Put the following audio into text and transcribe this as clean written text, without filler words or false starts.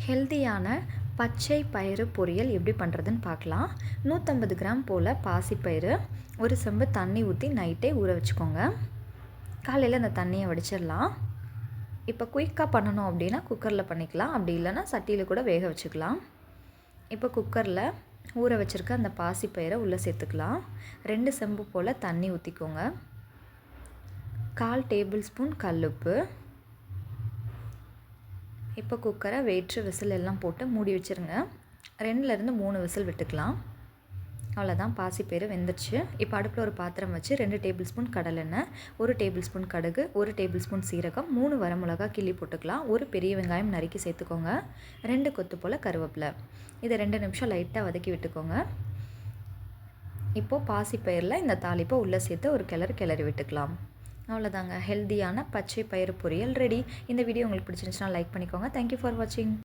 ஹெல்தியான பச்சை பயிறு பொரியல் எப்படி பண்ணுறதுன்னு பார்க்கலாம். 150 கிராம் போல் பாசிப்பயிறு, ஒரு செம்பு தண்ணி ஊற்றி நைட்டே ஊற வச்சுக்கோங்க. காலையில் அந்த தண்ணியை வடிச்சிடலாம். இப்போ குயிக்காக பண்ணணும் அப்படின்னா குக்கரில் பண்ணிக்கலாம், அப்படி இல்லைன்னா சட்டியில் கூட வேக வச்சுக்கலாம். இப்போ குக்கரில் ஊற வச்சுருக்க அந்த பாசிப்பயிரை உள்ளே சேர்த்துக்கலாம். 2 செம்பு போல் தண்ணி ஊற்றிக்கோங்க. 1/4 டேபிள் ஸ்பூன் கல்லுப்பு. இப்போ குக்கரை வெயிட்ரு விசில் எல்லாம் போட்டு மூடி வச்சுருங்க. 2லேருந்து 3 விசில் விட்டுக்கலாம். அவ்வளோதான், பாசிப்பயிறு வெந்துருச்சு. இப்போ அடுப்பில் ஒரு பாத்திரம் வச்சு 2 டேபிள் ஸ்பூன் கடலெண்ணெய், 1 டேபிள் ஸ்பூன் கடுகு, 1 டேபிள் ஸ்பூன் சீரகம், 3 வரமிளகா கிள்ளி போட்டுக்கலாம். ஒரு பெரிய வெங்காயம் நறுக்கி சேர்த்துக்கோங்க. 2 கொத்து போல் கருவேப்பிலை. இதை 2 நிமிஷம் லைட்டாக வதக்கி விட்டுக்கோங்க. இப்போது பாசிப்பயிரில் இந்த தாளிப்பை உள்ளே சேர்த்து ஒரு கிளறி விட்டுக்கலாம். அவ்வளோதாங்க, ஹெல்தியான பச்சை பயிறு பொரியல் ரெடி. இந்த வீடியோ உங்களுக்கு பிடிச்சிருந்துச்சுன்னா லைக் பண்ணிக்கோங்க. தேங்க்யூ ஃபார் வாட்சிங்.